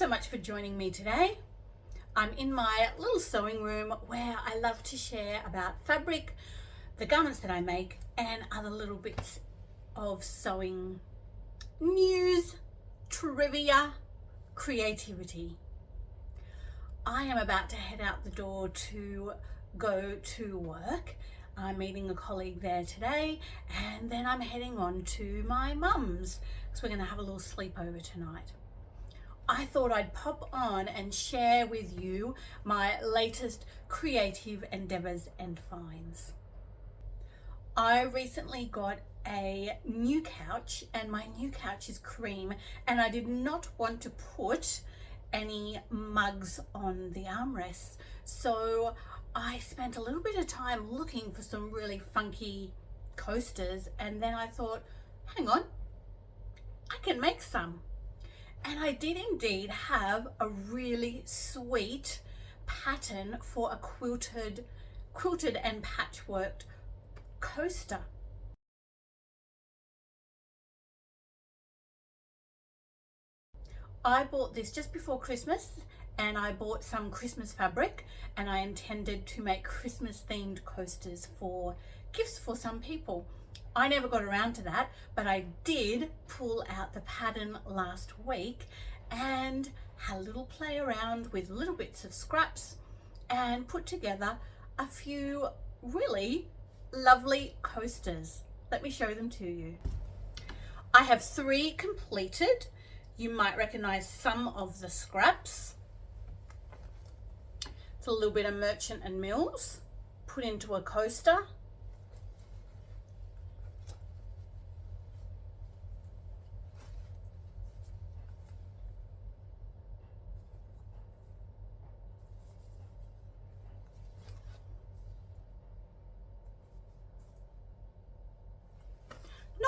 so much for joining me today. I'm in my little sewing room where I love to share about fabric, the garments that I make, and other little bits of sewing news, trivia, creativity. I am about to head out the door to go to work. I'm meeting a colleague there today, and then I'm heading on to my mum's because we're going to have a little sleepover tonight. I thought I'd pop on and share with you my latest creative endeavors and finds. I recently got a new couch, and my new couch is cream, and I did not want to put any mugs on the armrests, so I spent a little bit of time looking for some really funky coasters, and then I thought, hang on, I can make some. And I did indeed have a really sweet pattern for a quilted and patchworked coaster. I bought this just before Christmas, and I bought some Christmas fabric, and I intended to make Christmas themed coasters for gifts for some people. I never got around to that, but I did pull out the pattern last week and had a little play around with little bits of scraps and put together a few really lovely coasters. Let me show them to you. I have 3 completed. You might recognize some of the scraps. It's a little bit of Merchant and Mills put into a coaster.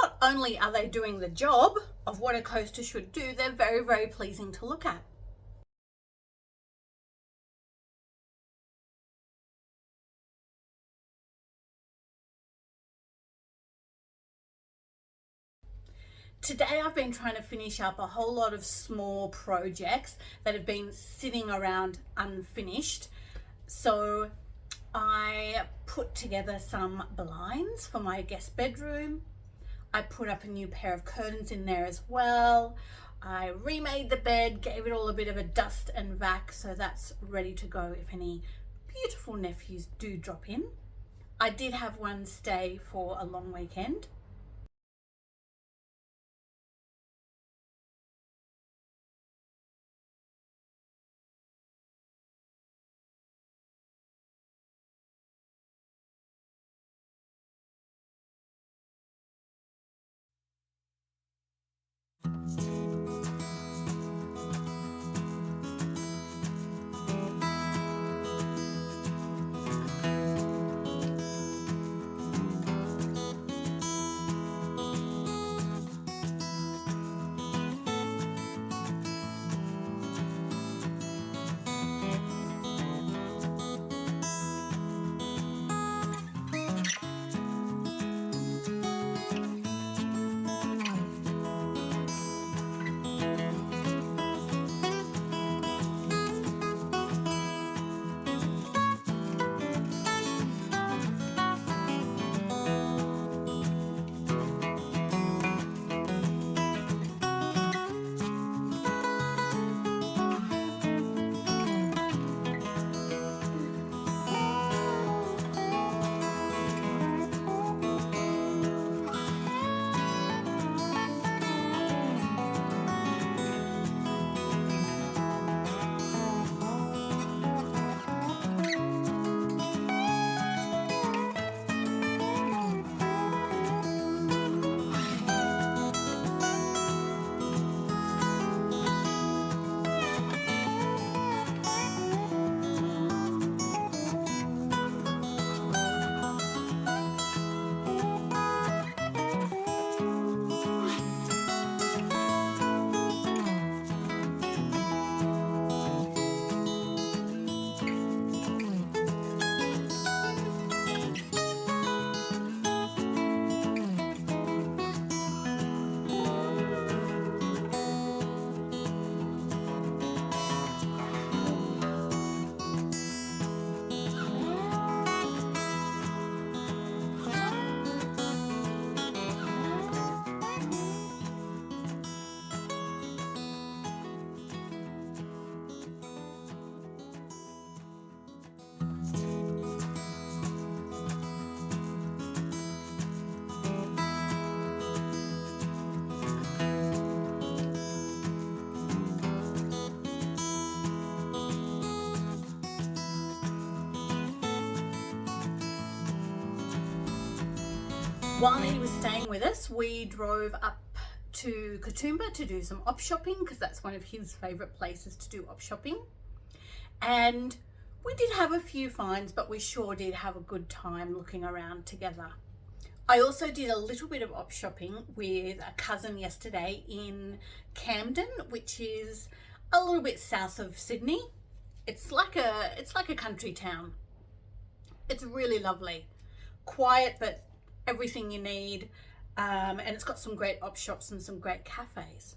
Not only are they doing the job of what a coaster should do, they're very, very pleasing to look at. Today I've been trying to finish up a whole lot of small projects that have been sitting around unfinished. So I put together some blinds for my guest bedroom. I put up a new pair of curtains in there as well. I remade the bed, gave it all a bit of a dust and vac, so that's ready to go if any beautiful nephews do drop in. I did have one stay for a long weekend. While he was staying with us, we drove up to Katoomba to do some op shopping because that's one of his favourite places to do op shopping. And we did have a few finds, but we sure did have a good time looking around together. I also did a little bit of op shopping with a cousin yesterday in Camden, which is a little bit south of Sydney. It's like a country town. It's really lovely, quiet, but everything you need, and it's got some great op shops and some great cafes.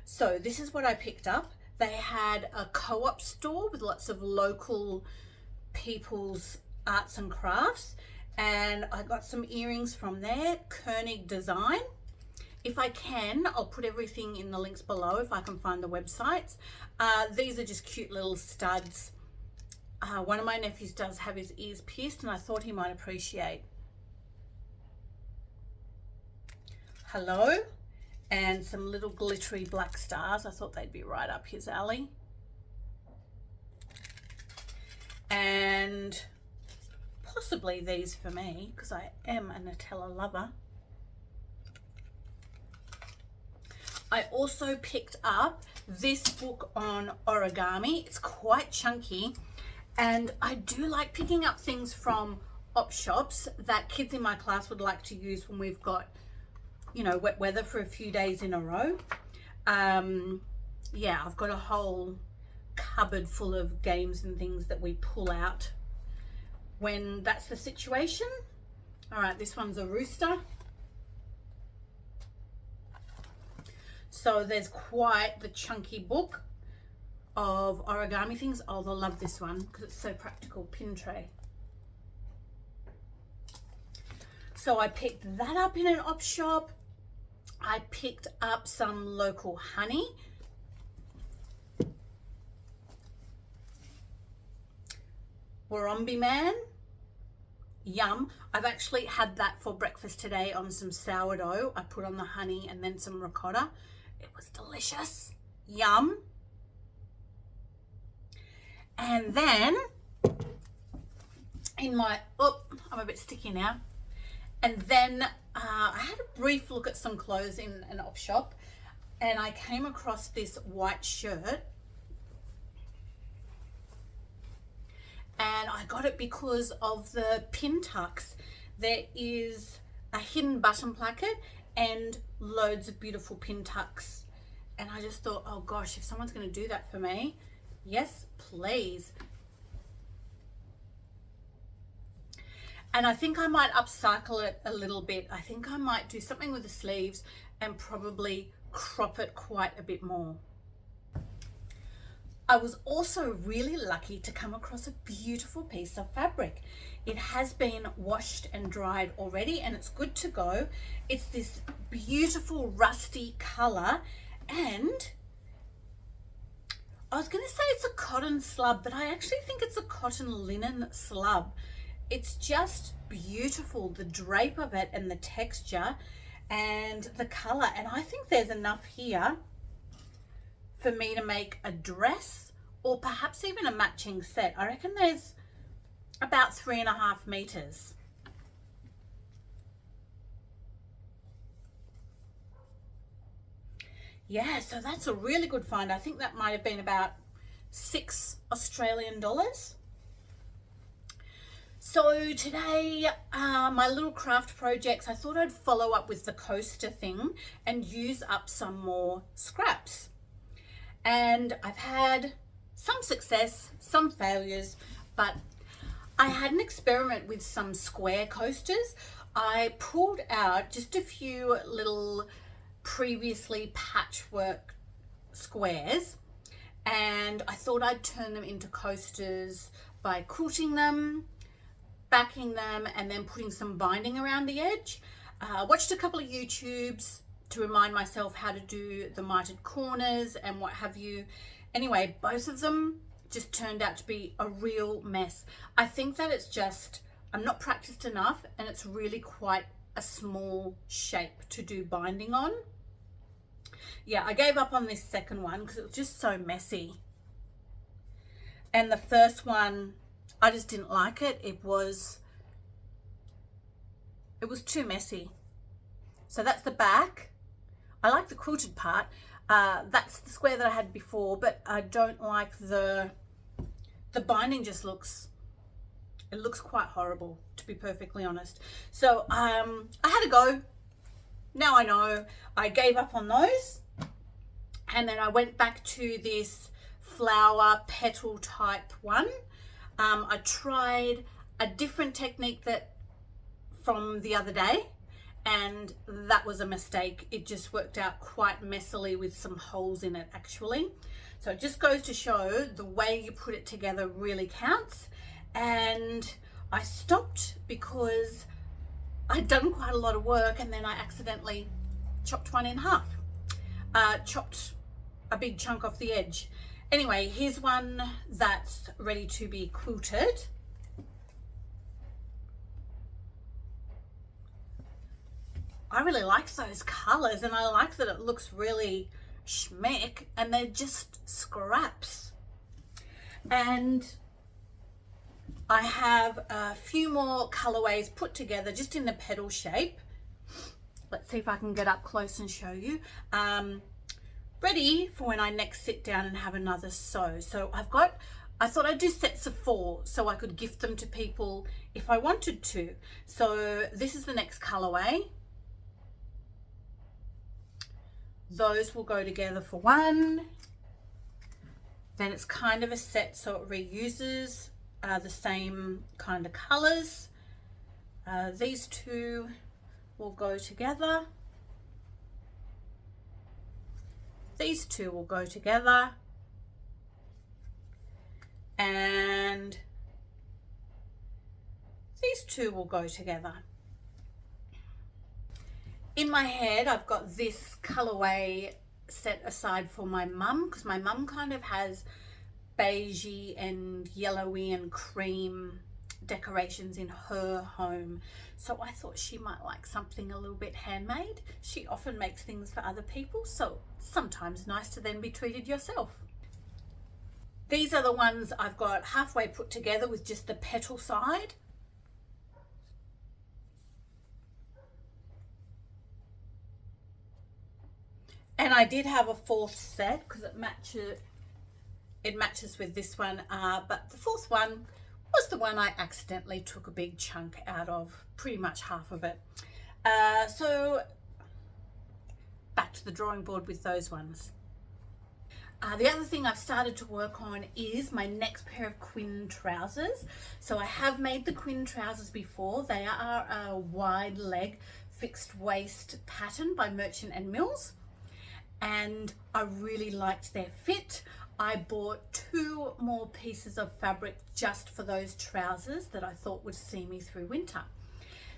So this is what I picked up. They had a co-op store with lots of local people's arts and crafts, and I got some earrings from there, Koenig design. If I can, I'll put everything in the links below if I can find the websites. These are just cute little studs. One of my nephews does have his ears pierced, and I thought he might appreciate. Hello. And some little glittery black stars. I thought they'd be right up his alley. And possibly these for me, because I am a Nutella lover. I also picked up this book on origami. It's quite chunky, and I do like picking up things from op shops that kids in my class would like to use when we've got, you know, wet weather for a few days in a row. Yeah, I've got a whole cupboard full of games and things that we pull out when that's the situation. All right, this one's a rooster. So there's quite the chunky book of origami things. Oh, they'll love this one because it's so practical. Pin tray. So I picked that up in an op shop. I picked up some local honey. Warumbi Man. Yum. I've actually had that for breakfast today on some sourdough. I put on the honey and then some ricotta. It was delicious. Yum. And then in my, oh, I'm a bit sticky now. And then I had a brief look at some clothes in an op shop, and I came across this white shirt. And I got it because of the pin tucks. There is a hidden button placket and loads of beautiful pin tucks. And I just thought, oh gosh, if someone's going to do that for me, yes, please. And I think I might upcycle it a little bit. I think I might do something with the sleeves and probably crop it quite a bit more. I was also really lucky to come across a beautiful piece of fabric. It has been washed and dried already and it's good to go. It's this beautiful rusty color, and I was going to say it's a cotton slub, but I actually think it's a cotton linen slub. It's just beautiful, the drape of it and the texture and the color. And I think there's enough here for me to make a dress or perhaps even a matching set. I reckon there's about 3.5 meters. Yeah, so that's a really good find. I think that might have been about $6 Australian. So today, my little craft projects, I thought I'd follow up with the coaster thing and use up some more scraps. And I've had some success, some failures, but I had an experiment with some square coasters. I pulled out just a few little previously patchwork squares, and I thought I'd turn them into coasters by quilting them, backing them, and then putting some binding around the edge. Watched a couple of YouTubes to remind myself how to do the mitered corners and what have you. Anyway, both of them just turned out to be a real mess. I think that it's just, I'm not practiced enough, and it's really quite a small shape to do binding on. Yeah, I gave up on this second one because it was just so messy. And the first one, I just didn't like it. It was too messy. So that's the back. I like the quilted part. That's the square that I had before, but I don't like the binding. Just looks quite horrible, to be perfectly honest. So I had to go. Now I know. I gave up on those, and then I went back to this flower petal type one. I tried a different technique from the other day, and that was a mistake. It just worked out quite messily with some holes in it actually. So it just goes to show the way you put it together really counts. And I stopped because I'd done quite a lot of work, and then I accidentally chopped one in half. Chopped a big chunk off the edge. Anyway, here's one that's ready to be quilted. I really like those colors, and I like that it looks really schmick, and they're just scraps. And I have a few more colorways put together just in the petal shape. Let's see if I can get up close and show you. Ready for when I next sit down and have another sew. So I thought I'd do sets of 4 so I could gift them to people if I wanted to. So this is the next colorway. Those will go together for one. Then it's kind of a set, so it reuses the same kind of colors. These two will go together. These two will go together. And these two will go together. In my head, I've got this colorway set aside for my mum, because my mum kind of has beigey and yellowy and cream decorations in her home. So I thought she might like something a little bit handmade. She often makes things for other people, so sometimes nice to then be treated yourself. These are the ones I've got halfway put together with just the petal side. And I did have a fourth set because it matches with this one, but the fourth one was the one I accidentally took a big chunk out of, pretty much half of it. So back to the drawing board with those ones. The other thing I've started to work on is my next pair of Quinn trousers. So I have made the Quinn trousers before. They are a wide leg fixed waist pattern by Merchant and Mills, and I really liked their fit. I bought 2 more pieces of fabric just for those trousers that I thought would see me through winter.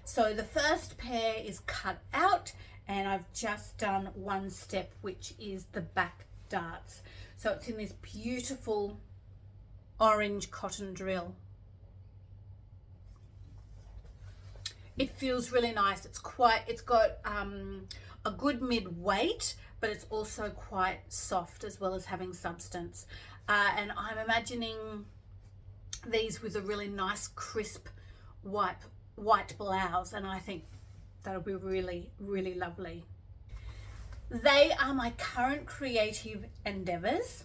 So the first pair is cut out, and I've just done one step, which is the back darts. So it's in this beautiful orange cotton drill. It feels really nice. It's got a good mid weight, but it's also quite soft as well as having substance. And I'm imagining these with a really nice crisp white blouse, and I think that'll be really, really lovely. They are my current creative endeavors.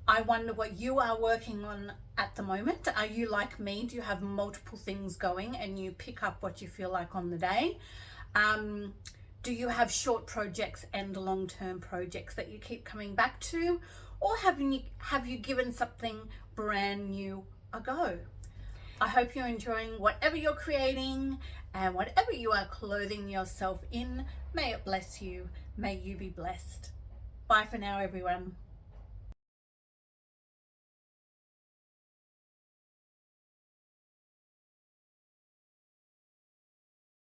I wonder what you are working on at the moment. Are you like me? Do you have multiple things going and you pick up what you feel like on the day? Do you have short projects and long-term projects that you keep coming back to? Or have you given something brand new a go? I hope you're enjoying whatever you're creating, and whatever you are clothing yourself in, may it bless you. May you be blessed. Bye for now, everyone.